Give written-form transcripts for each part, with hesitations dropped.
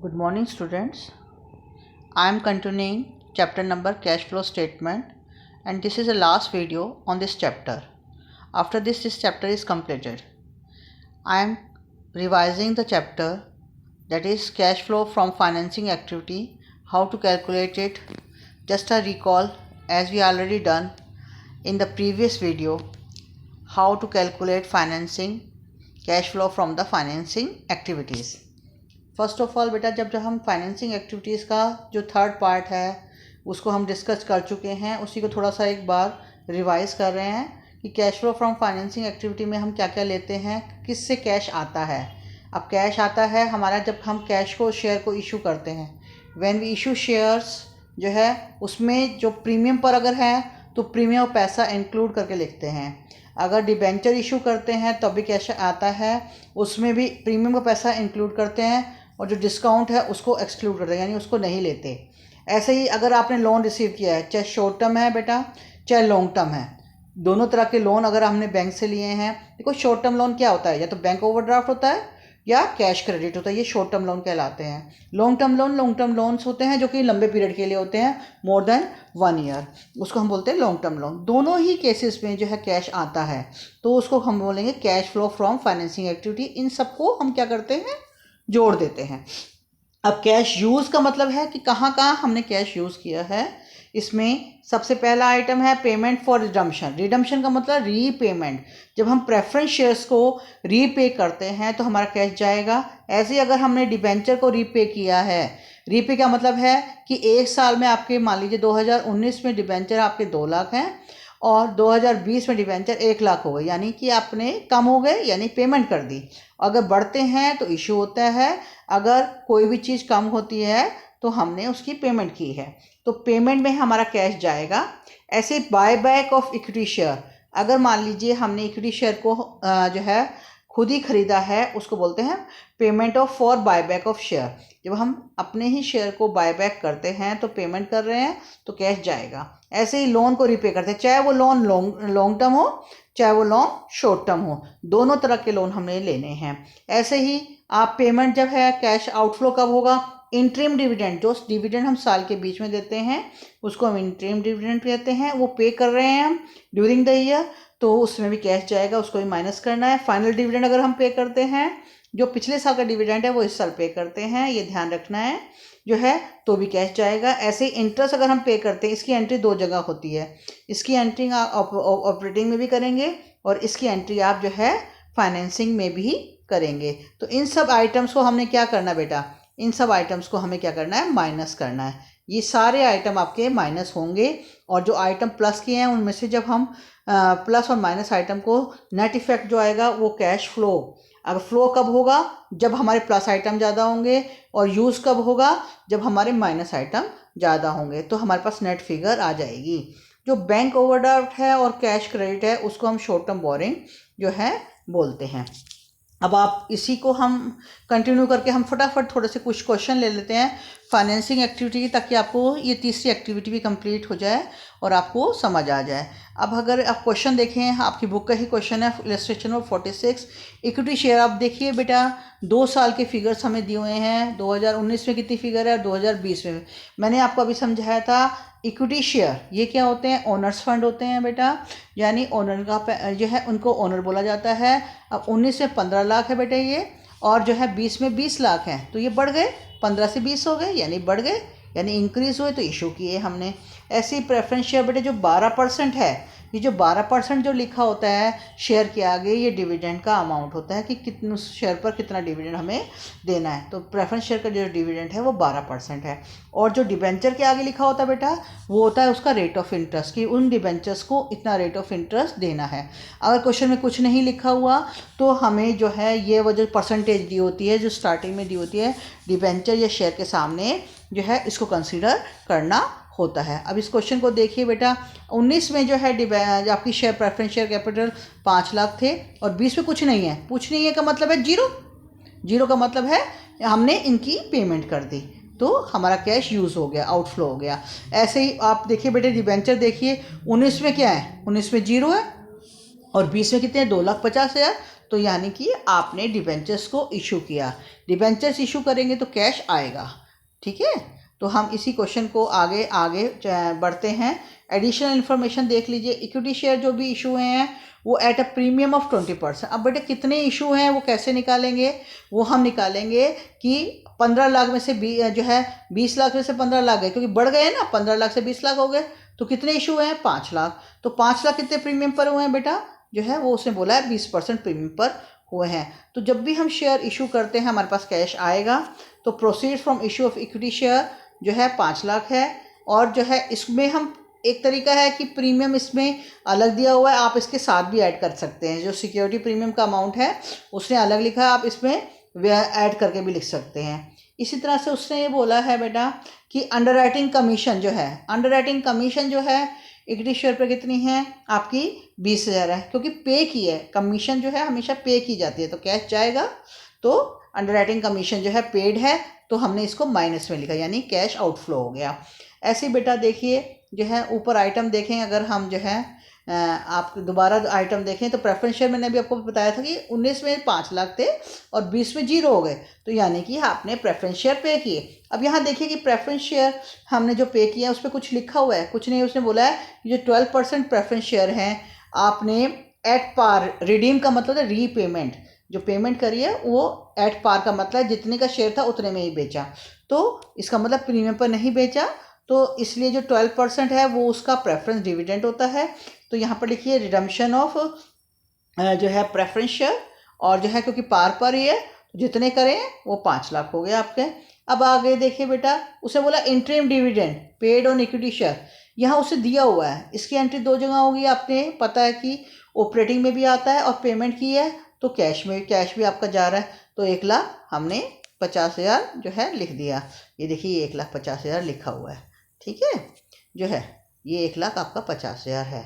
Good morning, students. I am continuing chapter number cash flow statement, and this is the last video on this chapter. After this chapter is completed. I am revising the chapter, that is cash flow from financing activity, how to calculate it. Just a recall, as we already done in the previous video, how to calculate financing cash flow from the financing activities. First of all बेटा, जब हम financing activities का जो third part है उसको हम discuss कर चुके हैं, उसी को थोड़ा सा एक बार रिवाइज कर रहे हैं कि cash flow from financing activity में हम क्या क्या लेते हैं, किससे कैश आता है। अब कैश आता है हमारा जब हम कैश को शेयर को इशू करते हैं, व्हेन वी इशू शेयर्स जो है उसमें जो प्रीमियम पर अगर है तो प्रीमियम और पैसा इंक्लूड करके लिखते हैं। अगर डिबेंचर इशू करते हैं तब भी कैश आता है, उसमें भी प्रीमियम का पैसा इंक्लूड करते हैं और जो डिस्काउंट है उसको एक्सक्लूड करते हैं, यानी उसको नहीं लेते। ऐसे ही अगर आपने लोन रिसीव किया है, चाहे शॉर्ट टर्म है बेटा चाहे लॉन्ग टर्म है, दोनों तरह के लोन अगर हमने बैंक से लिए हैं, देखो शॉर्ट टर्म लोन क्या होता है, या तो बैंक ओवरड्राफ्ट होता है या कैश क्रेडिट होता है, ये शॉर्ट टर्म लोन कहलाते हैं। लॉन्ग टर्म लोन्स होते हैं जो कि लंबे पीरियड के लिए होते हैं, मोर देन 1 ईयर, उसको हम बोलते हैं लॉन्ग टर्म लोन। दोनों ही केसेस में जो है कैश आता है तो उसको हम बोलेंगे cash flow from financing activity. इन सबको हम क्या करते हैं, जोड़ देते हैं। अब कैश यूज़ का मतलब है कि कहाँ कहाँ हमने कैश यूज़ किया है। इसमें सबसे पहला आइटम है पेमेंट फॉर रिडम्पशन। रिडम्पशन का मतलब रीपेमेंट। जब हम प्रेफरेंस शेयर्स को रीपे करते हैं तो हमारा कैश जाएगा। ऐसे ही अगर हमने डिबेंचर को रीपे किया है, रीपे का मतलब है कि एक साल में आपके, मान लीजिए 2019 में डिबेंचर आपके 2 लाख हैं और 2020 में डिबेंचर 1 लाख हो गए, यानी कि आपने कम हो गए, यानी पेमेंट कर दी। अगर बढ़ते हैं तो इशू होता है, अगर कोई भी चीज़ कम होती है तो हमने उसकी पेमेंट की है, तो पेमेंट में हमारा कैश जाएगा। ऐसे buy back of equity share, अगर मान लीजिए हमने इक्विटी शेयर को जो है खुद ही खरीदा है, उसको बोलते हैं payment of for buy back of share. जब हम अपने ही शेयर को बाय बैक करते हैं तो पेमेंट कर रहे हैं तो कैश जाएगा। ऐसे ही लोन को रिपे करते हैं, चाहे वो लोन लॉन्ग टर्म हो चाहे वो लोन शॉर्ट टर्म हो, दोनों तरह के लोन हमने लेने हैं। ऐसे ही आप पेमेंट जब है कैश आउटफ्लो कब होगा, इंटरिम डिविडेंड, जो डिविडेंड हम साल के बीच में देते हैं उसको हम इंटरिम डिविडेंड कहते हैं, वो पे कर रहे हैं हम ड्यूरिंग द ईयर, तो उसमें भी कैश जाएगा, उसको भी माइनस करना है। फाइनल डिविडेंड अगर हम पे करते हैं, जो पिछले साल का डिविडेंड है वो इस साल पे करते हैं, ये ध्यान रखना है जो है, तो भी कैश जाएगा। ऐसे ही इंटरेस्ट अगर हम पे करते हैं, इसकी एंट्री 2 जगह होती है, इसकी एंट्री आप ऑपरेटिंग में भी करेंगे और इसकी एंट्री आप जो है फाइनेंसिंग में भी करेंगे। तो इन सब आइटम्स को हमने क्या करना बेटा, इन सब आइटम्स को हमें क्या करना है, माइनस करना है। ये सारे आइटम आपके माइनस होंगे और जो आइटम प्लस किए हैं उनमें से जब हम प्लस और माइनस आइटम को नेट इफेक्ट जो आएगा वो कैश फ्लो। अब फ्लो कब होगा, जब हमारे प्लस आइटम ज़्यादा होंगे, और यूज़ कब होगा, जब हमारे माइनस आइटम ज़्यादा होंगे, तो हमारे पास नेट फिगर आ जाएगी। जो बैंक ओवरड्राफ्ट है और कैश क्रेडिट है उसको हम शॉर्ट टर्म बोरिंग जो है बोलते हैं। अब आप इसी को हम कंटिन्यू करके हम फटाफट थोड़े से कुछ क्वेश्चन ले लेते हैं फाइनेंसिंग एक्टिविटी की, ताकि आपको ये तीसरी एक्टिविटी भी कंप्लीट हो जाए और आपको समझ आ जाए। अब अगर आप क्वेश्चन देखें, आपकी बुक का ही क्वेश्चन है इलस्ट्रेशन नंबर 46, इक्विटी शेयर। आप देखिए बेटा 2 साल के फिगर्स हमें दिए हुए हैं, 2019 में कितनी फिगर है और 2020 में। मैंने आपको अभी समझाया था इक्विटी शेयर ये क्या होते हैं, ओनर्स फंड होते हैं बेटा, यानी ओनर का जो है उनको ओनर बोला जाता है। अब 19 में 15 लाख है बेटा ये, और जो है 20 में 20 लाख हैं, तो ये बढ़ गए, 15 से 20 हो गए, यानी बढ़ गए, यानी इंक्रीज़ हुए, तो इशू किए हमने। ऐसे ही प्रेफरेंस शेयर बेटे जो 12% है, ये जो 12% जो लिखा होता है शेयर के आगे, ये डिविडेंड का अमाउंट होता है कि कितने शेयर पर कितना डिविडेंड हमें देना है। तो प्रेफरेंस शेयर का जो डिविडेंड है वो 12% है। और जो डिबेंचर के आगे लिखा होता है बेटा वो होता है उसका रेट ऑफ इंटरेस्ट, कि उन डिबेंचर्स को इतना रेट ऑफ इंटरेस्ट देना है। अगर क्वेश्चन में कुछ नहीं लिखा हुआ तो हमें जो है ये वो जो परसेंटेज दी होती है, जो स्टार्टिंग में दी होती है डिबेंचर या शेयर के सामने, जो है इसको कंसीडर करना होता है। अब इस क्वेश्चन को देखिए बेटा, 19 में जो है आपकी share preference share capital 5 lakh थे और 20 में कुछ नहीं है। कुछ नहीं है का मतलब है जीरो, जीरो का मतलब है हमने इनकी पेमेंट कर दी, तो हमारा कैश यूज़ हो गया, आउटफ्लो हो गया। ऐसे ही आप देखिए बेटे डिबेंचर देखिए, 19 में क्या है, 19 में जीरो है और 20 में कितने हैं, 2,50,000, तो यानी कि आपने डिबेंचर्स को इशू किया। डिबेंचर्स इशू करेंगे तो कैश आएगा। ठीक है, तो हम इसी क्वेश्चन को आगे आगे बढ़ते हैं। एडिशनल इन्फॉर्मेशन देख लीजिए। इक्विटी शेयर जो भी इशू हुए हैं वो एट अ प्रीमियम ऑफ 20%। अब बेटे कितने इशू हैं वो कैसे निकालेंगे? वो हम निकालेंगे कि 15 लाख में से जो है 20 लाख में से 15 लाख गए, क्योंकि बढ़ गए ना, 15 लाख से 20 लाख हो गए, तो कितने इशू हुए हैं? 5 लाख। तो 5 लाख कितने प्रीमियम पर हुए हैं बेटा? जो है वो उसने बोला है 20% प्रीमियम पर हुए हैं। तो जब भी हम शेयर इशू करते हैं हमारे पास कैश आएगा। तो proceed from issue of equity share जो है 5 लाख है। और जो है इसमें हम एक तरीका है कि प्रीमियम इसमें अलग दिया हुआ है, आप इसके साथ भी ऐड कर सकते हैं। जो सिक्योरिटी प्रीमियम का अमाउंट है उसने अलग लिखा है, आप इसमें ऐड करके भी लिख सकते हैं। इसी तरह से उसने ये बोला है बेटा कि अंडरराइटिंग कमीशन जो है, अंडरराइटिंग कमीशन जो है इक्विटी शेयर पर कितनी है आपकी? 20,000 है, क्योंकि पे की है। कमीशन जो है हमेशा पे की जाती है, तो कैश जाएगा। तो अंडरराइटिंग कमीशन जो है पेड है, तो हमने इसको माइनस में लिखा, यानी कैश आउटफ्लो हो गया। ऐसे बेटा देखिए जो है ऊपर आइटम देखें, अगर हम जो है आप दोबारा आइटम देखें तो प्रेफरेंस शेयर मैंने अभी आपको बताया था कि 19 में 5 लाख थे और 20 में 0 हो गए, तो यानी कि आपने प्रेफरेंस शेयर पे किए। अब यहाँ देखिए कि प्रेफरेंस शेयर हमने जो पे किया है उस पर कुछ लिखा हुआ है? कुछ नहीं। उसने बोला है कि जो 12% प्रेफरेंस शेयर हैं आपने एट पार, रिडीम का मतलब है रीपेमेंट, जो पेमेंट करी है वो एट पार का मतलब है जितने का शेयर था उतने में ही बेचा, तो इसका मतलब प्रीमियम पर नहीं बेचा, तो इसलिए जो 12% है वो उसका प्रेफरेंस डिविडेंड होता है। तो यहाँ पर लिखिए रिडम्पशन ऑफ जो है प्रेफरेंस शेयर, और जो है क्योंकि पार पर ही है जितने करें वो 5 लाख हो गए आपके। अब आगे देखिए बेटा, उसे बोला interim dividend paid on equity share, यहाँ उसे दिया हुआ है। इसकी एंट्री 2 जगह होगी, आपने पता है कि ऑपरेटिंग में भी आता है और पेमेंट की है तो कैश में, कैश भी आपका जा रहा है। तो 1 लाख हमने 50,000 जो है लिख दिया। ये देखिए 1,50,000 लिखा हुआ है। ठीक है, जो है ये 1 लाख आपका 50,000 है।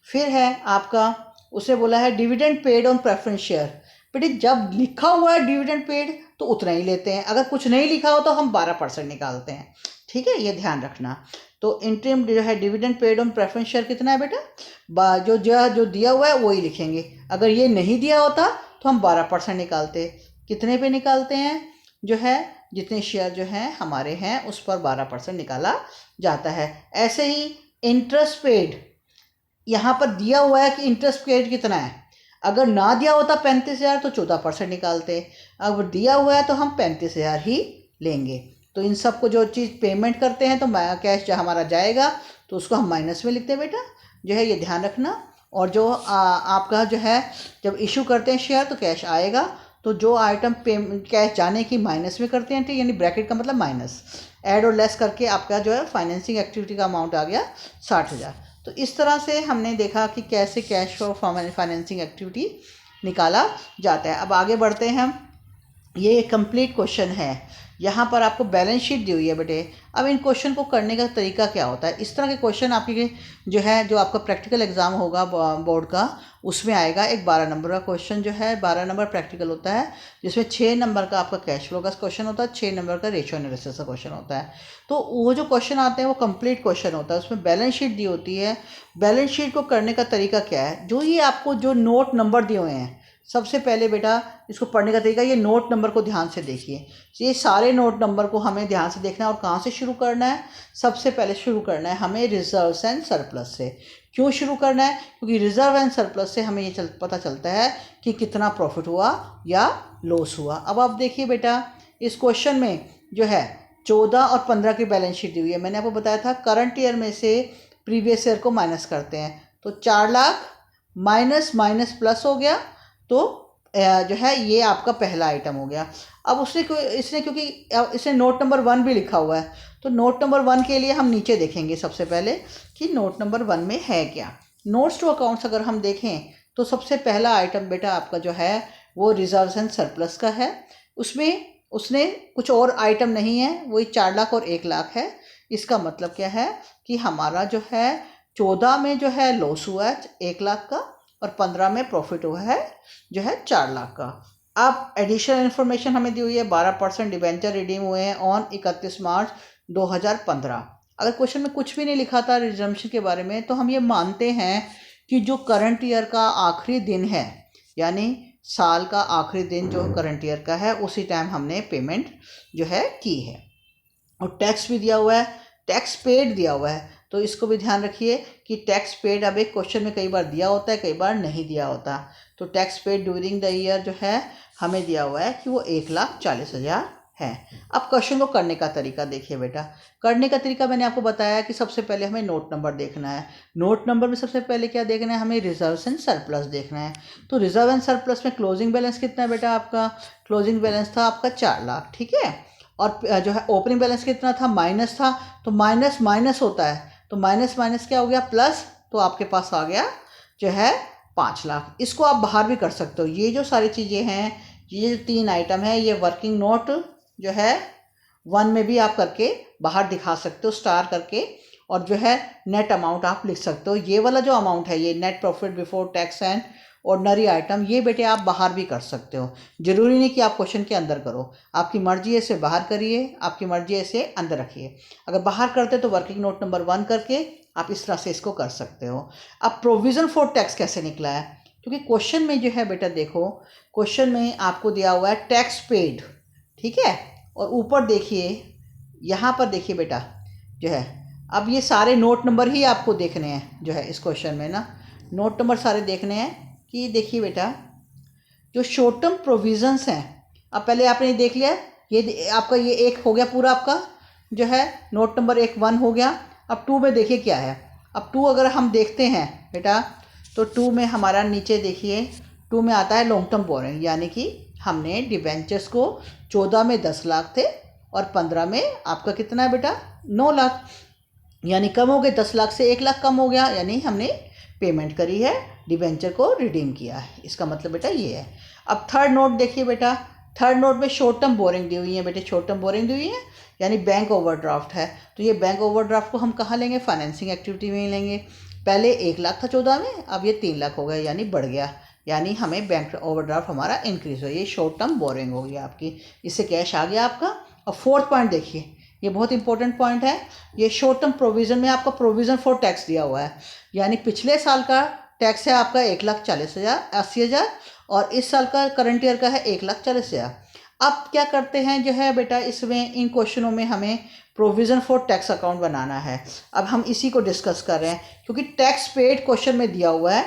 फिर है आपका, उसे बोला है dividend paid on preference share. बेटे जब लिखा हुआ है डिविडेंड पेड तो उतना ही लेते हैं, अगर कुछ नहीं लिखा हो तो हम 12% निकालते हैं। ठीक है, ये ध्यान रखना। तो इंटरिम जो है dividend paid on preference share कितना है बेटा? जो दिया हुआ है वही लिखेंगे। अगर ये नहीं दिया होता तो हम 12% निकालते। कितने पे निकालते हैं? जो है जितने शेयर जो हैं हमारे हैं उस पर 12% निकाला जाता है। ऐसे ही इंटरेस्ट पेड, यहाँ पर दिया हुआ है कि इंटरेस्ट पेड कितना है। अगर ना दिया होता 35,000 तो 14% निकालते, अगर दिया हुआ है तो हम 35,000 ही लेंगे। तो इन सब को जो चीज़ पेमेंट करते हैं तो कैश जो हमारा जाएगा तो उसको हम माइनस में लिखते हैं बेटा, जो है ये ध्यान रखना। और जो आपका जो है जब इशू करते हैं शेयर तो कैश आएगा, तो जो आइटम कैश जाने की माइनस में करते हैं, यानी ब्रैकेट का मतलब माइनस, ऐड और लेस करके आपका जो है फाइनेंसिंग एक्टिविटी का अमाउंट आ गया 60,000। तो इस तरह से हमने देखा कि कैसे कैश फ्लो फाइनेंसिंग एक्टिविटी निकाला जाता है। अब आगे बढ़ते हैं हम। ये कंप्लीट क्वेश्चन है, यहाँ पर आपको बैलेंस शीट दी हुई है बेटे। अब इन क्वेश्चन को करने का तरीका क्या होता है? इस तरह के क्वेश्चन आपके जो है जो आपका प्रैक्टिकल एग्जाम होगा बोर्ड का उसमें आएगा। एक 12 नंबर का क्वेश्चन जो है 12 नंबर प्रैक्टिकल होता है, जिसमें 6 नंबर का आपका कैश फ्लो का क्वेश्चन होता है, 6 नंबर का रेशियो एनालिसिस का क्वेश्चन होता है। तो वो जो क्वेश्चन आते हैं वो कंप्लीट क्वेश्चन होता है, उसमें बैलेंस शीट दी होती है। बैलेंस शीट को करने का तरीका क्या है? जो ये आपको जो नोट नंबर दिए हुए हैं, सबसे पहले बेटा इसको पढ़ने का तरीका, ये नोट नंबर को ध्यान से देखिए। ये सारे नोट नंबर को हमें ध्यान से देखना है। और कहाँ से शुरू करना है? सबसे पहले शुरू करना है हमें रिजर्व्स एंड सरप्लस से। क्यों शुरू करना है? क्योंकि रिजर्व एंड सरप्लस से हमें ये पता चलता है कि कितना प्रॉफिट हुआ या लॉस हुआ। अब आप देखिए बेटा, इस क्वेश्चन में जो है 14 और 15 की बैलेंस शीट दी हुई है। मैंने आपको बताया था करंट ईयर में से प्रीवियस ईयर को माइनस करते हैं, तो 4 लाख माइनस माइनस प्लस हो गया, तो जो है ये आपका पहला आइटम हो गया। अब इसने क्योंकि इसने नोट नंबर 1 भी लिखा हुआ है, तो नोट नंबर 1 के लिए हम नीचे देखेंगे सबसे पहले कि नोट नंबर 1 में है क्या। नोट्स टू अकाउंट्स अगर हम देखें तो सबसे पहला आइटम बेटा आपका जो है वो रिजर्व्स एंड सरप्लस का है। उसमें उसने कुछ और आइटम नहीं है, वही 4 लाख और 1 लाख है। इसका मतलब क्या है कि हमारा जो है 14 में जो है लॉस हुआ है 1 लाख का, और 15 में प्रॉफिट हुआ है जो है 4 लाख का। अब एडिशनल इन्फॉर्मेशन हमें दी हुई है 12% डिबेंचर रिडीम हुए हैं ऑन 31 मार्च 2015। अगर क्वेश्चन में कुछ भी नहीं लिखा था रिजम्पशन के बारे में, तो हम ये मानते हैं कि जो करंट ईयर का आखिरी दिन है, यानी साल का आखिरी दिन जो करंट ईयर का है उसी टाइम हमने पेमेंट जो है की है। और टैक्स भी दिया हुआ है, टैक्स पेड दिया हुआ है, तो इसको भी ध्यान रखिए कि टैक्स पेड अब एक क्वेश्चन में कई बार दिया होता है, कई बार नहीं दिया होता। तो tax paid during the year जो है हमें दिया हुआ है कि वो 1,40,000 है। अब क्वेश्चन को करने का तरीका देखिए बेटा। करने का तरीका मैंने आपको बताया कि सबसे पहले हमें नोट नंबर देखना है। नोट नंबर में सबसे पहले क्या देखना है, हमें रिजर्व एंड सरप्लस देखना है। तो रिजर्व एंड सरप्लस में क्लोजिंग बैलेंस कितना है बेटा आपका? क्लोजिंग बैलेंस था आपका 4 लाख, ठीक है। और जो है ओपनिंग बैलेंस कितना था? माइनस था। तो माइनस माइनस होता है, तो माइनस माइनस क्या हो गया? प्लस। तो आपके पास आ गया जो है 5 लाख। इसको आप बाहर भी कर सकते हो। ये जो सारी चीज़ें हैं, ये 3 आइटम है, ये वर्किंग नोट जो है 1 में भी आप करके बाहर दिखा सकते हो स्टार करके, और जो है नेट अमाउंट आप लिख सकते हो। ये वाला जो अमाउंट है, ये net profit before tax and ordinary item, ये बेटे आप बाहर भी कर सकते हो। जरूरी नहीं कि आप क्वेश्चन के अंदर करो, आपकी मर्जी है इसे बाहर करिए, आपकी मर्जी है इसे अंदर रखिए। अगर बाहर करते तो वर्किंग नोट नंबर 1 करके आप इस तरह से इसको कर सकते हो। अब प्रोविज़न फॉर टैक्स कैसे निकला है? क्योंकि क्वेश्चन में जो है बेटा देखो, क्वेश्चन में आपको दिया हुआ है टैक्स पेड, ठीक है। और ऊपर देखिए, यहाँ पर देखिए बेटा जो है, अब ये सारे नोट नंबर ही आपको देखने हैं जो है इस क्वेश्चन में ना, नोट नंबर सारे देखने हैं कि देखिए बेटा जो शॉर्ट टर्म प्रोविजंस हैं। अब पहले आपने ये देख लिया, ये आपका ये एक हो गया पूरा आपका जो है नोट नंबर 1 हो गया। अब 2 में देखिए क्या है। अब 2 अगर हम देखते हैं बेटा, तो 2 में हमारा नीचे देखिए, 2 में आता है लॉन्ग टर्म बोरिंग, यानी कि हमने डिबेंचर्स को 14 में 10 लाख थे और 15 में आपका कितना है बेटा? 9 लाख, यानी कम हो गए। 10 लाख से 1 लाख कम हो गया, यानी हमने पेमेंट करी है, डिबेंचर को रिडीम किया है। इसका मतलब बेटा ये है। अब थर्ड नोट देखिए बेटा, थर्ड नोट में शॉर्ट टर्म बोरिंग दी हुई है बेटे, शॉर्ट टर्म बोरिंग दी हुई है, यानी बैंक ओवरड्राफ्ट है। तो ये बैंक ओवरड्राफ्ट को हम कहाँ लेंगे? फाइनेंसिंग एक्टिविटी में ही लेंगे। पहले 1 लाख था 14 में, अब ये 3 लाख हो गया, यानी बढ़ गया, यानी हमें बैंक ओवरड्राफ्ट हमारा इंक्रीज हो, ये शॉर्ट टर्म बोरिंग हो गया आपकी, इससे कैश आ गया आपका। और फोर्थ पॉइंट देखिए, ये बहुत इंपॉर्टेंट पॉइंट है। ये शॉर्ट टर्म प्रोविज़न में आपका प्रोविज़न फॉर टैक्स दिया हुआ है, यानी पिछले साल का टैक्स है आपका 1,40,000 और इस साल का करंट ईयर का है 1,40,000। अब क्या करते हैं जो है बेटा, इसमें इन क्वेश्चनों में हमें प्रोविज़न फॉर टैक्स अकाउंट बनाना है। अब हम इसी को डिस्कस कर रहे हैं, क्योंकि टैक्स पेड क्वेश्चन में दिया हुआ है,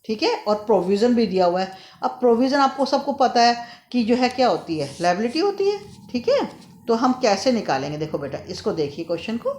ठीक है, और प्रोविज़न भी दिया हुआ है। अब प्रोविज़न आपको सबको पता है कि जो है क्या होती है? लायबिलिटी होती है, ठीक है। तो हम कैसे निकालेंगे? देखो बेटा, इसको देखिए क्वेश्चन को,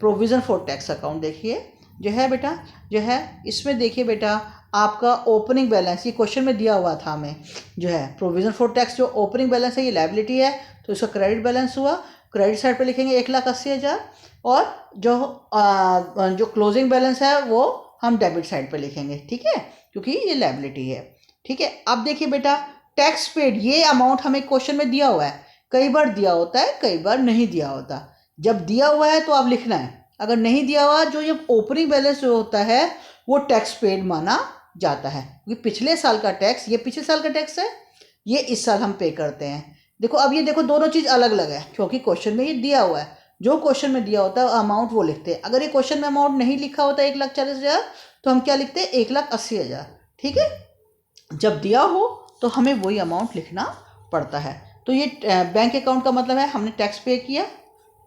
प्रोविज़न फॉर टैक्स अकाउंट देखिए जो है बेटा, जो है इसमें देखिए बेटा आपका ओपनिंग बैलेंस, ये क्वेश्चन में दिया हुआ था हमें जो है प्रोविज़न फॉर टैक्स, जो ओपनिंग बैलेंस है ये लायबिलिटी है, तो इसका क्रेडिट बैलेंस हुआ। क्रेडिट साइड पे लिखेंगे 1,80,000, और जो क्लोजिंग बैलेंस है वो हम डेबिट साइड पे लिखेंगे, ठीक है, क्योंकि ये लायबिलिटी है, ठीक है। अब देखिए बेटा, टैक्स पेड, ये अमाउंट हमें क्वेश्चन में दिया हुआ है, कई बार दिया होता है, कई बार नहीं दिया होता। जब दिया हुआ है तो आप लिखना है, अगर नहीं दिया हुआ, जो ये ओपनिंग बैलेंस जो होता है वो टैक्स पेड माना जाता है, क्योंकि पिछले साल का टैक्स, ये पिछले साल का टैक्स है, ये इस साल हम पे करते हैं। देखो अब ये देखो, दोनों चीज़ अलग अलग है, क्योंकि क्वेश्चन में ये दिया हुआ है, जो क्वेश्चन में दिया होता है अमाउंट वो लिखते हैं। अगर ये क्वेश्चन में अमाउंट नहीं लिखा होता 1,40,000, तो हम क्या लिखते हैं? 1,80,000, ठीक है। जब दिया हो तो हमें वही अमाउंट लिखना पड़ता है। तो ये बैंक अकाउंट का मतलब है हमने टैक्स पे किया,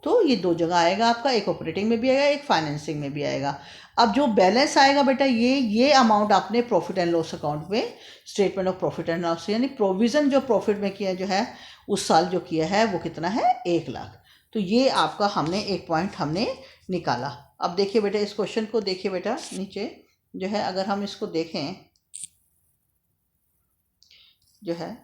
तो ये 2 जगह आएगा आपका, एक ऑपरेटिंग में भी आएगा, एक फाइनेंसिंग में भी आएगा। अब जो बैलेंस आएगा बेटा, ये अमाउंट आपने प्रॉफिट एंड लॉस अकाउंट में, statement of profit and loss, यानी प्रोविज़न जो प्रॉफिट में किया जो है उस साल जो किया है वो कितना है? 1 लाख। तो ये आपका हमने एक पॉइंट हमने निकाला। अब देखिए बेटा, इस क्वेश्चन को देखिए बेटा, नीचे जो है अगर हम इसको देखें जो है,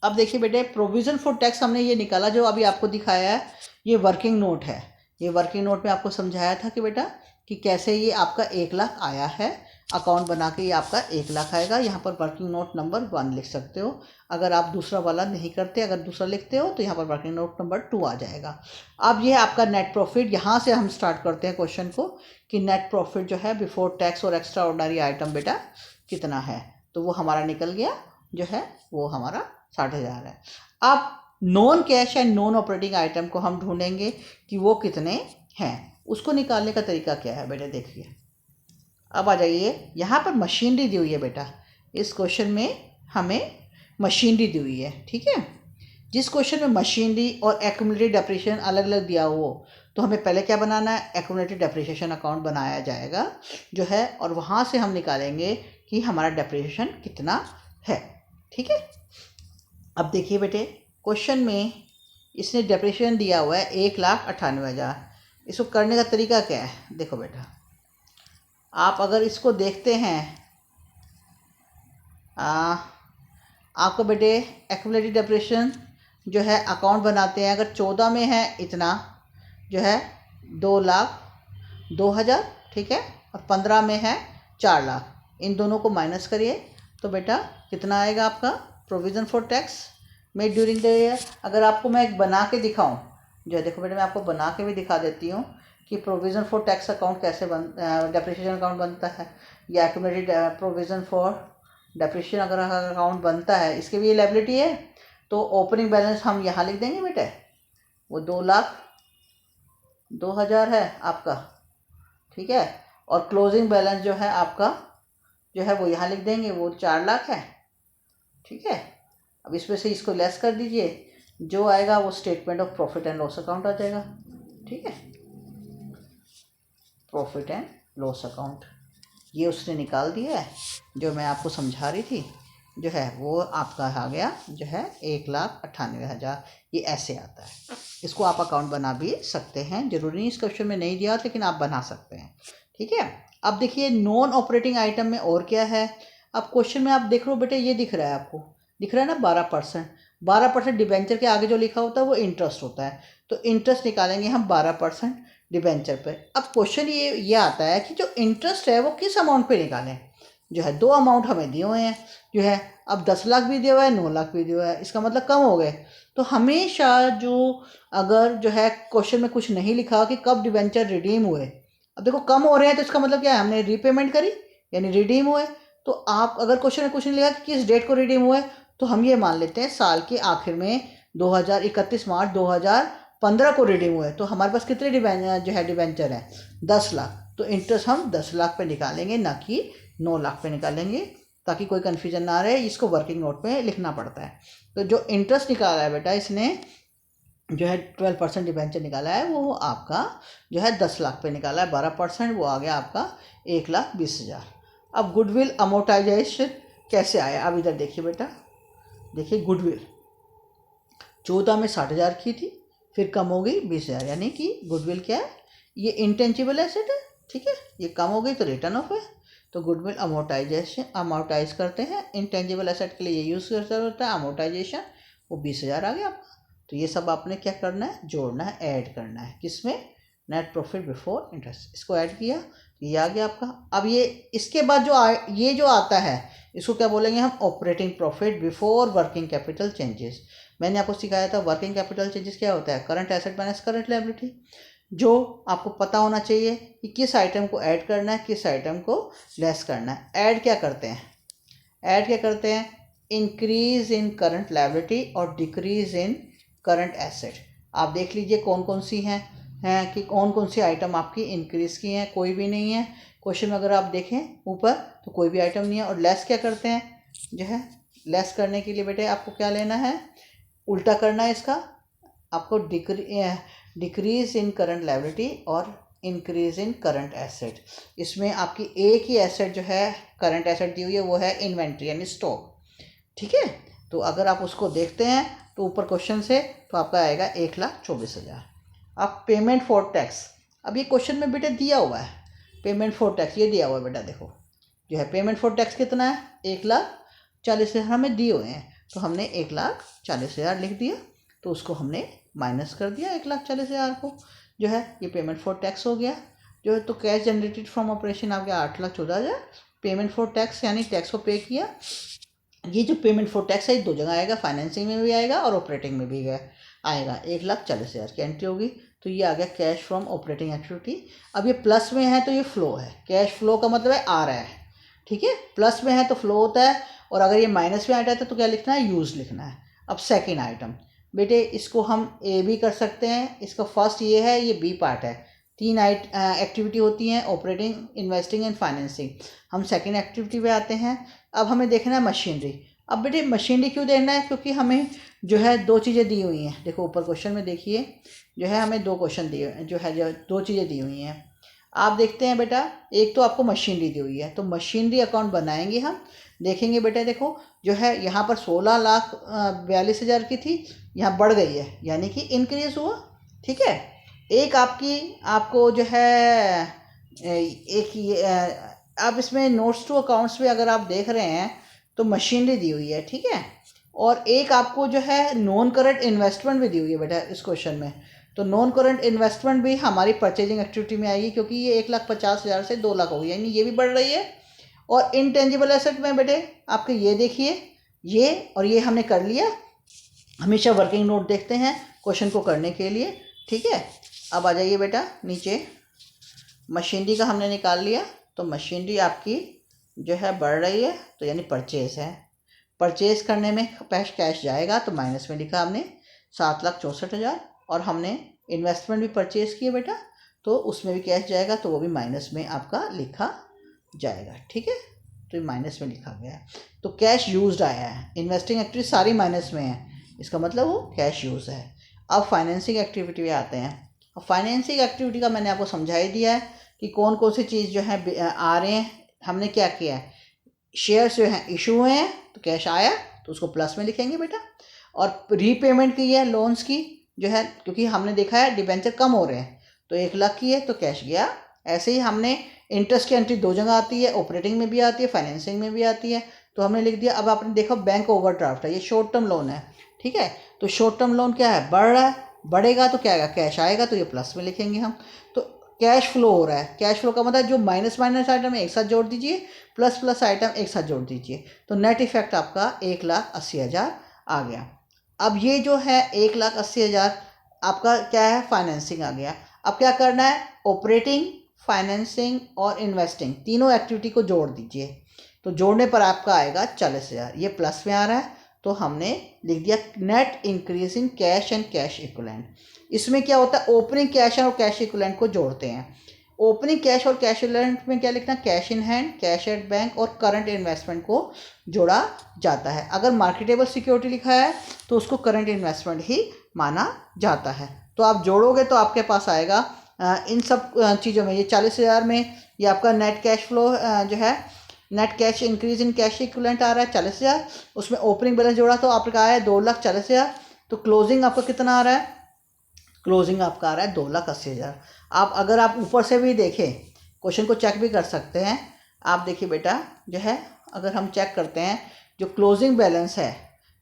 अब देखिए बेटे, प्रोविज़न फॉर टैक्स हमने ये निकाला, जो अभी आपको दिखाया है ये वर्किंग नोट है। ये वर्किंग नोट में आपको समझाया था कि बेटा कि कैसे ये आपका 1 लाख आया है, अकाउंट बना के ये आपका 1 लाख आएगा। यहाँ पर वर्किंग नोट नंबर 1 लिख सकते हो। अगर आप दूसरा वाला नहीं करते, अगर दूसरा लिखते हो तो यहाँ पर वर्किंग नोट नंबर 2 आ जाएगा। अब ये आपका नेट प्रॉफिट, यहाँ से हम स्टार्ट करते हैं क्वेश्चन को कि नेट प्रॉफिट जो है बिफोर टैक्स और एक्स्ट्रा ऑर्डिनरी आइटम बेटा कितना है। तो वो हमारा निकल गया जो है, वो हमारा 60,000 है। अब non cash and non operating item को हम ढूंढेंगे कि वो कितने हैं। उसको निकालने का तरीका क्या है बेटे, देखिए अब आ जाइए, यहाँ पर मशीनरी दी हुई है बेटा। इस क्वेश्चन में हमें मशीनरी दी हुई है, ठीक है। जिस क्वेश्चन में मशीनरी और एक्यूमुलेटेड डेप्रिसिएशन अलग अलग दिया हो तो हमें पहले क्या बनाना है, एक्यूमुलेटेड डेप्रिसिएशन अकाउंट बनाया जाएगा जो है, और वहाँ से हम निकालेंगे कि हमारा डेप्रिसिएशन कितना है, ठीक है। अब देखिए बेटे, क्वेश्चन में इसने डेप्रिसिएशन दिया हुआ है 1,98,000। इसको करने का तरीका क्या है, देखो बेटा, आप अगर इसको देखते हैं, आपको बेटे एक्यूमुलेटेड डेप्रिसिएशन जो है अकाउंट बनाते हैं, अगर 14 में है इतना जो है 2,02,000, ठीक है, और 15 में है 4 लाख। इन दोनों को माइनस करिए तो बेटा कितना आएगा आपका provision for tax made during the year. अगर आपको मैं एक बना के दिखाऊं जो है, देखो बेटा मैं आपको बना के भी दिखा देती हूँ कि प्रोविज़न फॉर टैक्स अकाउंट कैसे डेप्रिसिएशन अकाउंट बनता है, या एक्यूमुलेटेड प्रोविज़न फॉर डेप्रिसिएशन अगर अकाउंट बनता है, इसकी भी ये लायबिलिटी है। तो ओपनिंग बैलेंस हम यहाँ लिख देंगे बेटे, वो 2,02,000 है आपका, ठीक है, और क्लोजिंग बैलेंस जो है आपका जो है वो यहाँ लिख देंगे, वो 4 लाख है, ठीक है। अब इसमें से इसको लेस कर दीजिए, जो आएगा वो statement of profit and loss account आ जाएगा, ठीक है। प्रॉफिट एंड लॉस अकाउंट ये उसने निकाल दिया है, जो मैं आपको समझा रही थी जो है वो आपका आ गया जो है 1,98,000। ये ऐसे आता है। इसको आप अकाउंट बना भी सकते हैं, जरूरी नहीं इस क्वेश्चन में नहीं दिया, लेकिन आप बना सकते हैं, ठीक है। अब देखिए नॉन ऑपरेटिंग आइटम में और क्या है। अब क्वेश्चन में आप देख रहे हो बेटे, ये दिख रहा है आपको, दिख रहा है ना 12%। 12% डिबेंचर के आगे जो लिखा होता है वो इंटरेस्ट होता है, तो इंटरेस्ट निकालेंगे हम 12% डिबेंचर पे। अब क्वेश्चन ये आता है कि जो इंटरेस्ट है वो किस अमाउंट पे निकालें। जो है 2 अमाउंट हमें दिए हुए हैं जो है, अब 10 लाख भी दिया हुआ है, 9 लाख भी दिया हुआ है, इसका मतलब कम हो गए। तो हमेशा जो अगर जो है क्वेश्चन में कुछ नहीं लिखा कि कब डिबेंचर रिडीम हुए, अब देखो कम हो रहे हैं तो इसका मतलब क्या है, हमने रीपेमेंट करी यानी रिडीम हुए। तो आप अगर क्वेश्चन में कुछ नहीं लिखा कि किस डेट को रिडीम हुए, तो हम ये मान लेते हैं साल के आखिर में 31 मार्च 2015 को रिडीम हुए। तो हमारे पास कितने जो है डिबेंचर है, 10 लाख। तो इंटरेस्ट हम 10 लाख पे निकालेंगे, ना कि 9 लाख पे निकालेंगे, ताकि कोई कन्फ्यूजन ना रहे। इसको वर्किंग नोट पे लिखना पड़ता है। तो जो इंटरेस्ट निकाला है बेटा इसने जो है 12% डिबेंचर निकाला है, वो आपका जो है 10 लाख पे निकाला है। 12% वो आ गया आपका 1,20,000। अब गुडविल अमोर्टाइजेशन कैसे आया, अब इधर देखिए बेटा, देखिए गुडविल 14 में 60,000 की थी, फिर कम हो गई 20,000, यानी कि गुडविल क्या है, ये इंटेंजिबल एसेट है, ठीक है। ये कम हो गई तो रिटर्न ऑफ है। तो गुडविल अमोर्टाइज करते हैं, इंटेंजिबल एसेट के लिए ये यूज़ करता होता है अमोर्टाइजेशन। वो 20,000 आ गया आपका। तो ये सब आपने क्या करना है, जोड़ना है, ऐड करना है, किसमें, नेट प्रॉफिट बिफोर इंटरेस्ट। इसको ऐड किया तो ये आ गया आपका। अब ये इसके बाद ये जो आता है इसको क्या बोलेंगे हम, operating profit before working capital changes. मैंने आपको सिखाया था वर्किंग कैपिटल चेंजेस क्या होता है, current asset minus current liability. जो आपको पता होना चाहिए कि किस आइटम को ऐड करना है, किस आइटम को लेस करना है। ऐड क्या करते हैं, ऐड क्या करते हैं, इंक्रीज इन करंट लायबिलिटी और डिक्रीज इन करंट एसेट। आप देख लीजिए कौन कौन सी हैं कि कौन कौन सी आइटम आपकी इंक्रीज की हैं, कोई भी नहीं है क्वेश्चन में। अगर आप देखें ऊपर तो कोई भी आइटम नहीं है। और लेस क्या करते हैं, जो है लेस करने के लिए बेटे आपको क्या लेना है, उल्टा करना है इसका, आपको डिक्रीज इन करंट लायबिलिटी और इंक्रीज इन करंट एसेट। इसमें आपकी एक ही एसेट जो है करंट एसेट दी हुई है, वो है इन्वेंट्री यानी स्टॉक, ठीक है। तो अगर आप उसको देखते हैं तो ऊपर क्वेश्चन से तो आपका आएगा 1,24,000। अब पेमेंट फॉर टैक्स, अब ये क्वेश्चन में बेटा दिया हुआ है पेमेंट फॉर टैक्स, ये दिया हुआ है बेटा, देखो जो है पेमेंट फॉर टैक्स कितना है, 1,40,000 हमें दिए हुए हैं। तो हमने 1,40,000 लिख दिया, तो उसको हमने माइनस कर दिया 1,40,000 को, जो है ये पेमेंट फॉर टैक्स हो गया जो है। तो कैश जनरेटेड फ्रॉम ऑपरेशन आ गया 8,14,000। पेमेंट फॉर टैक्स यानी टैक्स को पे किया। ये जो पेमेंट फॉर टैक्स है 2 जगह आएगा, फाइनेंसिंग में भी आएगा और ऑपरेटिंग में भी आएगा। 1,40,000 की एंट्री होगी, तो ये आ गया कैश फ्रॉम ऑपरेटिंग एक्टिविटी। अब ये प्लस में है तो ये फ्लो है, कैश फ्लो का मतलब है आ रहा है, ठीक है। प्लस में है तो फ्लो होता है, और अगर ये माइनस में आ जाता है तो क्या लिखना है, यूज़ लिखना है। अब सेकेंड आइटम बेटे, इसको हम ए भी कर सकते हैं, इसका फर्स्ट ये है, ये बी पार्ट है, तीन एक्टिविटी होती हैं, ऑपरेटिंग, इन्वेस्टिंग एंड फाइनेंसिंग। हम सेकंड एक्टिविटी पे आते हैं। अब हमें देखना है मशीनरी। अब बेटे मशीनरी क्यों देखना है, क्योंकि हमें जो है दो चीज़ें दी हुई हैं। देखो ऊपर क्वेश्चन में देखिए, जो है हमें दो क्वेश्चन दिए, जो दो चीज़ें दी हुई हैं। आप देखते हैं बेटा, एक तो आपको मशीनरी दी हुई है, तो मशीनरी अकाउंट बनाएंगे हम। देखेंगे बेटा, देखो जो है यहाँ पर 16,42,000 की थी, यहाँ बढ़ गई है, यानी कि इंक्रीज हुआ। ठीक है। एक आपको जो है एक ये आप इसमें नोट्स टू अकाउंट्स में अगर आप देख रहे हैं तो मशीनरी दी हुई है। ठीक है। और एक आपको जो है नॉन करंट इन्वेस्टमेंट भी दी हुई है बेटा इस क्वेश्चन में। तो नॉन करंट इन्वेस्टमेंट भी हमारी परचेजिंग एक्टिविटी में आएगी, क्योंकि ये 1,50,000 से 2 लाख हो गई, यानी ये भी बढ़ रही है। और इनटेंजिबल एसेट में बेटे आपके ये देखिए, ये और ये हमने कर लिया। हमेशा वर्किंग नोट देखते हैं क्वेश्चन को करने के लिए। ठीक है। अब आ जाइए बेटा नीचे, मशीनरी का हमने निकाल लिया, तो मशीनरी आपकी जो है बढ़ रही है, तो यानी परचेज है। परचेज करने में कैश जाएगा, तो माइनस में लिखा हमने 7,64,000। और हमने इन्वेस्टमेंट भी परचेज किया बेटा, तो उसमें भी कैश जाएगा, तो वो भी माइनस में आपका लिखा जाएगा। ठीक है। तो ये माइनस में लिखा गया है, तो कैश यूज्ड आया है। इन्वेस्टिंग एक्टिविटी सारी माइनस में है, इसका मतलब वो कैश यूज है। अब फाइनेंसिंग एक्टिविटी में आते हैं। अब फाइनेंसिंग एक्टिविटी का मैंने आपको समझा ही दिया है कि कौन कौन सी चीज़ जो है आ रहे हैं। हमने क्या किया है, शेयर्स जो हैं इशू हुए हैं, तो कैश आया, तो उसको प्लस में लिखेंगे बेटा। और रीपेमेंट की है लोन्स की जो है, क्योंकि हमने देखा है डिबेंचर कम हो रहे हैं, तो 1,00,000 की है, तो कैश गया। ऐसे ही हमने इंटरेस्ट की एंट्री दो जगह आती है, ऑपरेटिंग में भी आती है, फाइनेंसिंग में भी आती है, तो हमने लिख दिया। अब आपने देखा बैंक ओवरड्राफ्ट है, ये शॉर्ट टर्म लोन है। ठीक है। तो शॉर्ट टर्म लोन क्या है, बढ़ रहा है, बढ़ेगा तो क्या आएगा, कैश आएगा, तो ये प्लस में लिखेंगे हम। तो कैश फ्लो हो रहा है। कैश फ्लो का मतलब जो माइनस माइनस आइटम एक साथ जोड़ दीजिए, प्लस प्लस आइटम एक साथ जोड़ दीजिए, तो नेट इफेक्ट आपका 1,80,000 आ गया। अब ये जो है 1,80,000 आपका क्या है, फाइनेंसिंग आ गया। अब क्या करना है, ऑपरेटिंग, फाइनेंसिंग और इन्वेस्टिंग तीनों एक्टिविटी को जोड़ दीजिए, तो जोड़ने पर आपका आएगा 40,000। ये प्लस में आ रहा है, तो हमने लिख दिया net increase in cash and cash equivalent. इसमें क्या होता है, ओपनिंग कैश और कैश इक्विवेलेंट को जोड़ते हैं। ओपनिंग कैश और कैश इक्विवेलेंट में क्या लिखना, cash in hand, cash at bank और करंट इन्वेस्टमेंट को जोड़ा जाता है। अगर मार्केटेबल सिक्योरिटी लिखा है तो उसको करंट इन्वेस्टमेंट ही माना जाता है। तो आप जोड़ोगे तो आपके पास आएगा इन सब चीज़ों में, ये 40,000 में ये आपका नेट कैश फ्लो जो है, net cash increase in cash equivalent आ रहा है 40,000। उसमें ओपनिंग बैलेंस जोड़ा तो आपका आया है 2,40,000। तो क्लोजिंग आपका कितना आ रहा है, क्लोजिंग आपका आ रहा है 2,80,000। आप अगर आप ऊपर से भी देखें, क्वेश्चन को चेक भी कर सकते हैं। आप देखिए बेटा जो है, अगर हम चेक करते हैं जो क्लोजिंग बैलेंस है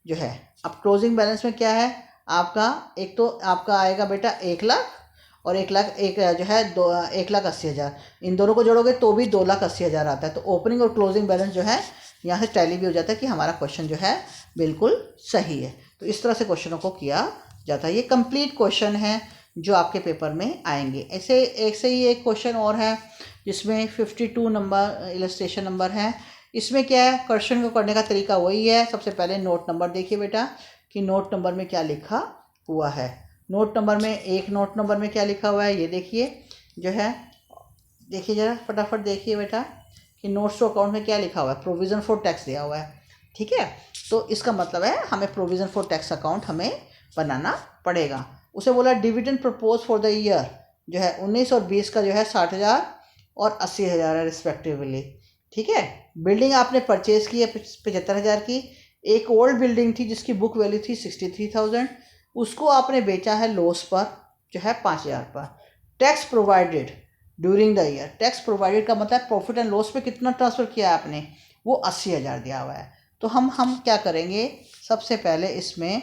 जो है, अब क्लोजिंग बैलेंस में क्या है आपका, एक तो आपका आएगा बेटा 1,00,000 और 1,00,000 एक जो है 1,80,000, इन दोनों को जोड़ोगे तो भी 2,80,000 आता है। तो ओपनिंग और क्लोजिंग बैलेंस जो है यहाँ से टैली भी हो जाता है कि हमारा क्वेश्चन जो है बिल्कुल सही है। तो इस तरह से क्वेश्चनों को किया जाता है। ये कंप्लीट क्वेश्चन है जो आपके पेपर में आएंगे। ऐसे एक से ही एक क्वेश्चन और है जिसमें 52 नंबर इलस्ट्रेशन नंबर है। इसमें क्या है, क्वेश्चन को करने का तरीका वही है। सबसे पहले नोट नंबर देखिए बेटा कि नोट नंबर में क्या लिखा हुआ है। नोट नंबर में, एक नोट नंबर में क्या लिखा हुआ है ये देखिए जो है, देखिए ज़रा फटाफट देखिए बेटा कि नोट्स टू अकाउंट में क्या लिखा हुआ है, प्रोविज़न फॉर टैक्स दिया हुआ है। ठीक है। तो इसका मतलब है हमें प्रोविज़न फॉर टैक्स अकाउंट हमें बनाना पड़ेगा। उसे बोला dividend propose for the year जो है 19 और 20 का जो है 60,000 और 80,000 है रिस्पेक्टिवली। ठीक है। बिल्डिंग आपने परचेज की है 75,000 की। एक ओल्ड बिल्डिंग थी जिसकी बुक वैल्यू थी 63,000, उसको आपने बेचा है लॉस पर जो है 5,000 पर। Tax provided during the year, tax provided का मतलब प्रॉफिट एंड लॉस पे कितना ट्रांसफ़र किया है आपने, वो 80,000 दिया हुआ है। तो हम क्या करेंगे, सबसे पहले इसमें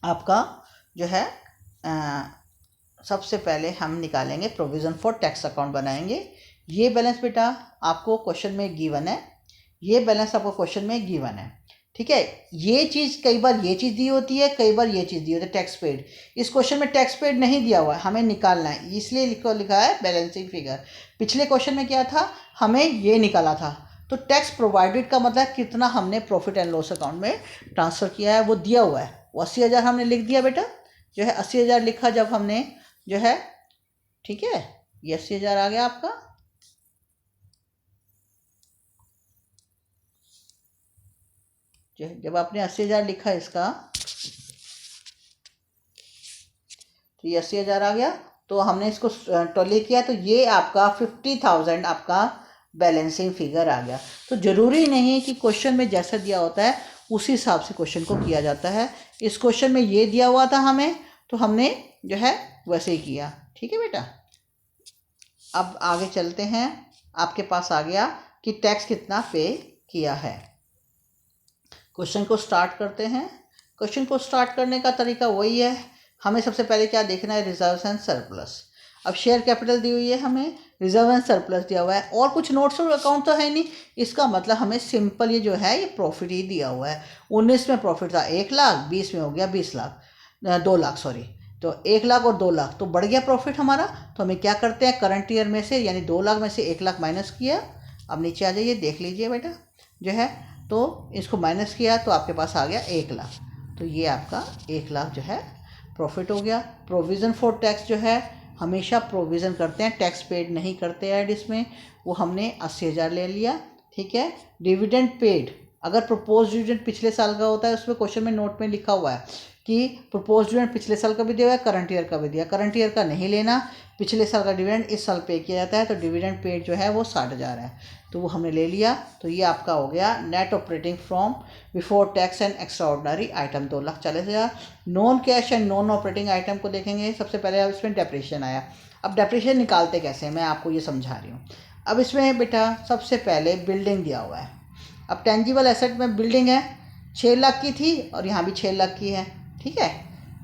आपका जो है सबसे पहले हम निकालेंगे प्रोविज़न फॉर टैक्स अकाउंट बनाएंगे। ये बैलेंस बेटा आपको क्वेश्चन में गिवन है, ये बैलेंस आपको क्वेश्चन में गिवन है। ठीक है। ये चीज़ कई बार ये चीज़ दी होती है, कई बार ये चीज़ दी होती है टैक्स पेड। इस क्वेश्चन में टैक्स पेड नहीं दिया हुआ है, हमें निकालना है, इसलिए लिखा है बैलेंसिंग फिगर। पिछले क्वेश्चन में क्या था, हमें ये निकाला था। तो टैक्स प्रोवाइडेड का मतलब कितना हमने प्रॉफिट एंड लॉस अकाउंट में ट्रांसफ़र किया है वो दिया हुआ है, वो 80,000 हमने लिख दिया बेटा जो है 80,000 लिखा जब हमने जो है ठीक है, ये 80,000 आ गया आपका। जब आपने 80,000 लिखा इसका, तो ये 80,000 आ गया। तो हमने इसको टोटली किया तो ये आपका 50,000 आपका बैलेंसिंग फिगर आ गया। तो ज़रूरी नहीं कि क्वेश्चन में जैसा दिया होता है उसी हिसाब से क्वेश्चन को किया जाता है। इस क्वेश्चन में ये दिया हुआ था हमें, तो हमने जो है वैसे ही किया। ठीक है बेटा, अब आगे चलते हैं। आपके पास आ गया कि टैक्स कितना पे किया है। क्वेश्चन को स्टार्ट करते हैं। क्वेश्चन को स्टार्ट करने का तरीका वही है, हमें सबसे पहले क्या देखना है, रिजर्व्स एंड सरप्लस। अब शेयर कैपिटल दी हुई है, हमें रिजर्व एंड सरप्लस दिया हुआ है और कुछ नोट्स और अकाउंट तो है नहीं। इसका मतलब हमें सिंपल ये जो है ये प्रॉफिट ही दिया हुआ है। 19 में प्रॉफिट था 1 लाख, 20 में हो गया 20 लाख, 2 लाख सॉरी। तो 1 लाख और 2 लाख तो बढ़ गया प्रॉफिट हमारा। तो हमें क्या करते हैं, करंट ईयर में से यानी 2 लाख में से 1 लाख माइनस किया। अब नीचे आ जाइए, देख लीजिए बेटा जो है, तो इसको माइनस किया तो आपके पास आ गया 1 लाख। तो ये आपका 1 लाख जो है प्रॉफिट हो गया। प्रोविज़न फॉर टैक्स जो है हमेशा प्रोविज़न करते हैं, टैक्स पेड नहीं करते ऐड इसमें, वो हमने 80,000 ले लिया। ठीक है, डिविडेंड पेड, अगर प्रपोज डिविडेंड पिछले साल का होता है उसमें क्वेश्चन में नोट में लिखा हुआ है कि प्रपोज डिविडेंड पिछले साल का भी दिया हुआ है, करंट ईयर का भी दिया। करंट ईयर का नहीं लेना, पिछले साल का डिविडेंड इस साल पे किया जाता है, तो डिविडेंड पेड जो है वो 60,000 है, तो वो हमने ले लिया। तो ये आपका हो गया net operating from before tax and extra ordinary item 2,40,000। Non cash and non operating item को देखेंगे। सबसे पहले अब इसमें डेप्रिसिएशन आया। अब डेप्रिसिएशन निकालते कैसे हैं मैं आपको ये समझा रही हूँ। अब इसमें बेटा सबसे पहले बिल्डिंग दिया हुआ है। अब टेंजिबल एसेट में बिल्डिंग है, 6 लाख की थी और यहाँ भी 6 लाख की है। ठीक है,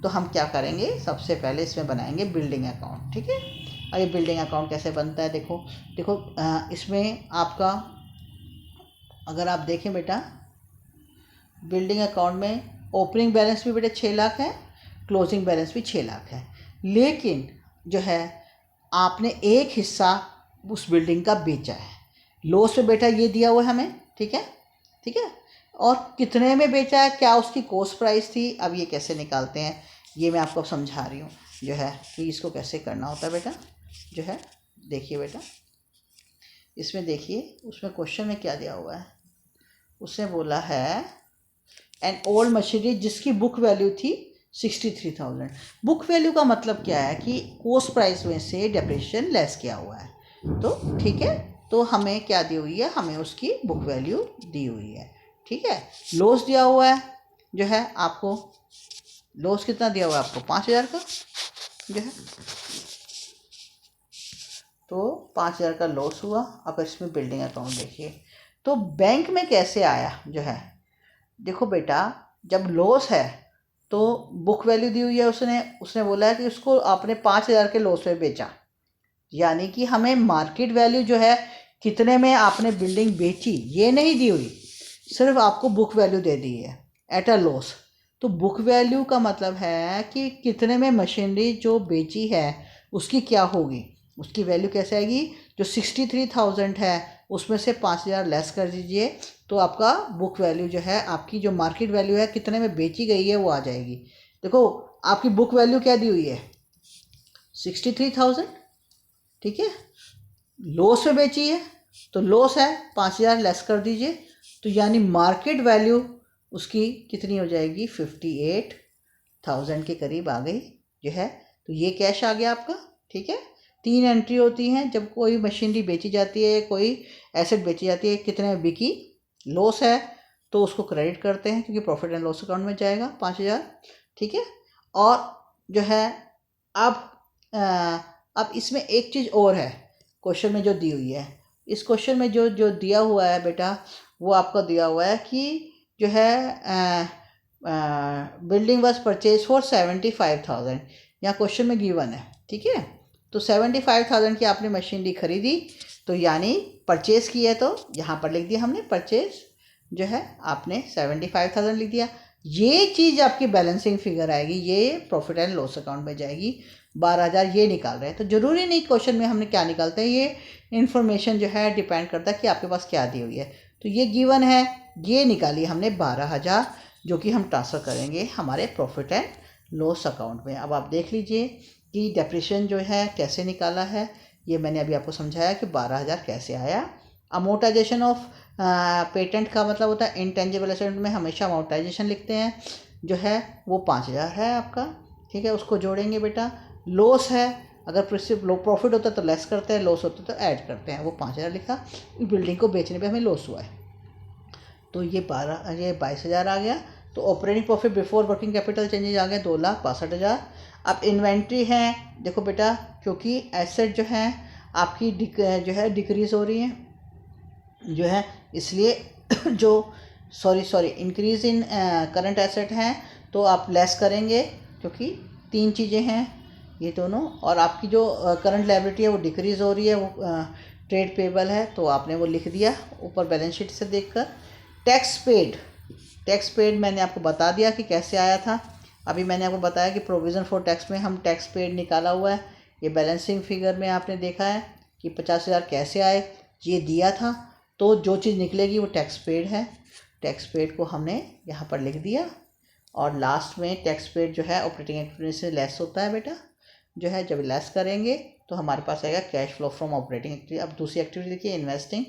तो हम क्या करेंगे, सबसे पहले इसमें बनाएंगे बिल्डिंग अकाउंट। ठीक है, और ये बिल्डिंग अकाउंट कैसे बनता है, देखो देखो इसमें आपका अगर आप देखें बेटा, बिल्डिंग अकाउंट में ओपनिंग बैलेंस भी बेटा 6 लाख है, क्लोजिंग बैलेंस भी 6 लाख है। लेकिन जो है आपने एक हिस्सा उस बिल्डिंग का बेचा है, लॉस पे बेटा ये दिया हुआ है हमें। ठीक है, ठीक है, और कितने में बेचा है, क्या उसकी कॉस्ट प्राइस थी। अब ये कैसे निकालते हैं ये मैं आपको समझा रही हूँ जो है कि इसको कैसे करना होता है बेटा जो है। देखिए बेटा, इसमें देखिए उसमें क्वेश्चन में क्या दिया हुआ है, उसने बोला है एन ओल्ड मशीनरी जिसकी बुक वैल्यू थी 63,000। बुक वैल्यू का मतलब क्या है कि कॉस्ट प्राइस में से डेप्रिसिएशन लेस किया हुआ है। तो ठीक है, तो हमें क्या दी हुई है, हमें उसकी बुक वैल्यू दी हुई है। ठीक है, लॉस दिया हुआ है जो है आपको, लॉस कितना दिया हुआ है आपको, 5,000 का जो है, तो 5,000 का लॉस हुआ। अब इसमें बिल्डिंग अकाउंट देखिए, तो बैंक में कैसे आया जो है, देखो बेटा जब लॉस है तो बुक वैल्यू दी हुई है, उसने बोला है कि उसको आपने 5,000 के लॉस में बेचा, यानी कि हमें मार्केट वैल्यू जो है कितने में आपने बिल्डिंग बेची ये नहीं दी हुई, सिर्फ आपको बुक वैल्यू दे दी है एट अ लॉस। तो बुक वैल्यू का मतलब है कि कितने में मशीनरी जो बेची है उसकी क्या होगी, उसकी वैल्यू कैसे आएगी। जो 63,000 है उसमें से 5,000 लेस कर दीजिए, तो आपका बुक वैल्यू जो है, आपकी जो मार्केट वैल्यू है कितने में बेची गई है वो आ जाएगी। देखो आपकी बुक वैल्यू क्या दी हुई है, 63,000। ठीक है, लॉस में बेची है तो लॉस है, 5,000 लेस कर दीजिए, तो यानी मार्केट वैल्यू उसकी कितनी हो जाएगी, 58,000 के करीब आ गई जो है। तो ये कैश आ गया आपका। ठीक है, 3 एंट्री होती हैं जब कोई मशीनरी बेची जाती है, कोई एसेट बेची जाती है, कितने में बिकी, लॉस है तो उसको क्रेडिट करते हैं क्योंकि प्रॉफिट एंड लॉस अकाउंट में जाएगा 5,000। ठीक है, और जो है अब इसमें एक चीज़ और है क्वेश्चन में जो दी हुई है, इस क्वेश्चन में जो जो दिया हुआ है बेटा वो आपको दिया हुआ है कि जो है बिल्डिंग वाज परचेज फॉर 75,000, यहाँ क्वेश्चन में गिवन है। ठीक है, तो 75,000 की आपने मशीनरी खरीदी, तो यानी परचेज की है, तो यहाँ पर लिख दिया हमने परचेज जो है आपने 75,000 लिख दिया। ये चीज़ आपकी बैलेंसिंग फिगर आएगी, ये प्रॉफिट एंड लॉस अकाउंट में जाएगी। 12,000 ये निकाल रहे हैं, तो ज़रूरी नहीं क्वेश्चन में हमने क्या निकालते हैं, ये इन्फॉर्मेशन जो है डिपेंड करता है कि आपके पास क्या दी हुई है। तो ये गिवन है, ये निकाली हमने 12,000 जो कि हम ट्रांसफ़र करेंगे हमारे प्रॉफिट एंड लॉस अकाउंट में। अब आप देख लीजिए कि डेप्रिसिएशन जो है कैसे निकाला है, ये मैंने अभी आपको समझाया कि 12,000 कैसे आया। अमोर्टाइजेशन ऑफ पेटेंट का मतलब होता है इंटेंजिबल एसेट में हमेशा अमोर्टाइजेशन लिखते हैं, जो है वो 5,000 है आपका, ठीक है, उसको जोड़ेंगे बेटा। लॉस है, अगर सिर्फ लो प्रॉफिट होता है तो लेस करते हैं, लॉस होता है तो ऐड करते हैं, वो 5,000 लिखा। बिल्डिंग को बेचने पे हमें लॉस हुआ है तो ये 22,000 आ गया। तो operating profit before working capital changes आ गया 2,62,000। अब इन्वेंट्री है, देखो बेटा, क्योंकि एसेट जो है आपकी जो है डिक्रीज़ हो रही है जो है, इसलिए जो sorry increase in current asset हैं तो आप लेस करेंगे, क्योंकि 3 चीज़ें हैं ये दोनों। और आपकी जो करंट लायबिलिटी है वो डिक्रीज़ हो रही है, वो ट्रेड पेबल है, तो आपने वो लिख दिया ऊपर बैलेंस शीट से देखकर। टैक्स पेड मैंने आपको बता दिया कि कैसे आया था। अभी मैंने आपको बताया कि प्रोविज़न फॉर टैक्स में हम टैक्स पेड निकाला हुआ है। ये बैलेंसिंग फिगर में आपने देखा है कि 50,000 कैसे आए, ये दिया था। तो जो चीज़ निकलेगी वो टैक्स पेड है। टैक्स पेड को हमने यहाँ पर लिख दिया। और लास्ट में टैक्स पेड जो है ऑपरेटिंग एक्टिविटी से लेस होता है बेटा, जो है जब लेस करेंगे तो हमारे पास आएगा cash flow from operating activity. अब दूसरी एक्टिविटी देखिए, इन्वेस्टिंग।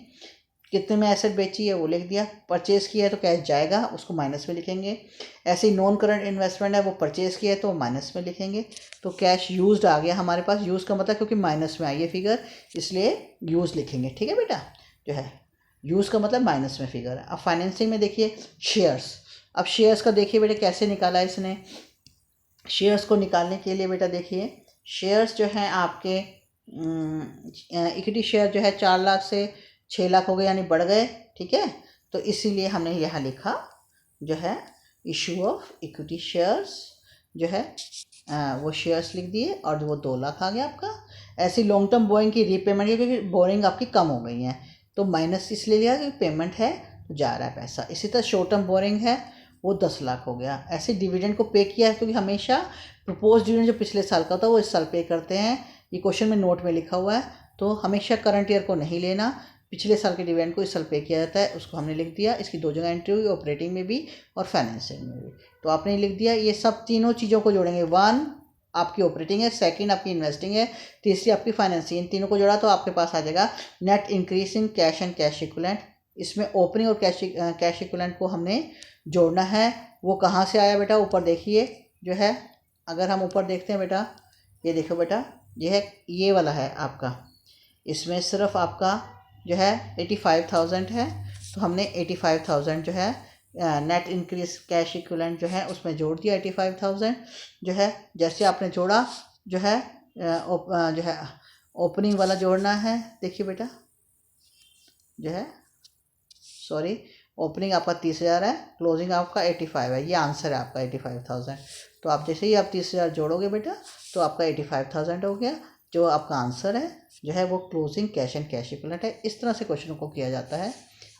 कितने में एसेट बेची है वो लिख दिया, परचेज़ किया है तो कैश जाएगा, उसको माइनस में लिखेंगे। ऐसे ही नॉन करंट इन्वेस्टमेंट है, वो परचेज़ किया है तो माइनस में लिखेंगे। तो कैश यूज्ड आ गया हमारे पास। यूज़ का मतलब क्योंकि माइनस में आई है फिगर, इसलिए यूज़ लिखेंगे, ठीक है बेटा, जो है यूज़ का मतलब माइनस में फिगर है। अब फाइनेंसिंग में देखिए शेयर्स। अब शेयर्स का देखिए बेटा कैसे निकाला इसने। शेयर्स को निकालने के लिए बेटा देखिए, शेयर्स जो हैं आपके इक्विटी शेयर जो है 4 लाख से 6 लाख हो गए, यानी बढ़ गए, ठीक है। तो इसीलिए हमने यहाँ लिखा जो है इशू ऑफ इक्विटी शेयर्स, जो है वो शेयर्स लिख दिए, और वो 2 लाख आ गया आपका। ऐसी लॉन्ग टर्म बोरिंग की रीपेमेंट, क्योंकि बोरिंग आपकी कम हो गई है तो माइनस इसलिए लिया कि पेमेंट है तो जा रहा है पैसा। इसी तरह शॉर्ट टर्म बोरिंग है, वो 10 लाख हो गया। ऐसे डिविडेंड को पे किया है, क्योंकि हमेशा प्रपोज डिविडेंड जो पिछले साल का था वो इस साल पे करते हैं। ये क्वेश्चन में नोट में लिखा हुआ है, तो हमेशा करंट ईयर को नहीं लेना, पिछले साल के डिविडेंड को इस साल पे किया जाता है, उसको हमने लिख दिया। इसकी 2 जगह एंट्री हुई, ऑपरेटिंग में भी और फाइनेंसिंग में भी, तो आपने लिख दिया। ये सब तीनों चीज़ों को जोड़ेंगे, 1 आपकी ऑपरेटिंग है, सेकंड आपकी इन्वेस्टिंग है, तीसरी आपकी फाइनेंसिंग। इन तीनों को जोड़ा तो आपके पास आ जाएगा net increase in cash and cash equivalent. इसमें ओपनिंग और कैश इक्विवेलेंट को हमने जोड़ना है। वो कहाँ से आया बेटा, ऊपर देखिए जो है, अगर हम ऊपर देखते हैं बेटा, ये देखो बेटा, ये है, ये वाला है आपका, इसमें सिर्फ आपका जो है 85,000 है, तो हमने 85,000 जो है नेट इंक्रीज कैश इक्विवेलेंट जो है उसमें जोड़ दिया 85,000 जो है। जैसे आपने जोड़ा जो है जो है ओपनिंग वाला जोड़ना है, देखिए बेटा जो है, सॉरी, ओपनिंग आपका 30,000 है, क्लोजिंग आपका 85 है, ये आंसर है आपका 85,000। तो आप जैसे ही आप 30,000 जोड़ोगे बेटा तो आपका 85,000 हो गया, जो आपका आंसर है जो है वो closing cash and cash equivalent है। इस तरह से क्वेश्चनों को किया जाता है।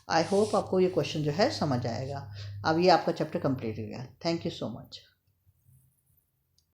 आई होप आपको ये क्वेश्चन जो है समझ आएगा। अब ये आपका चैप्टर कंप्लीट हो गया। Thank you so much.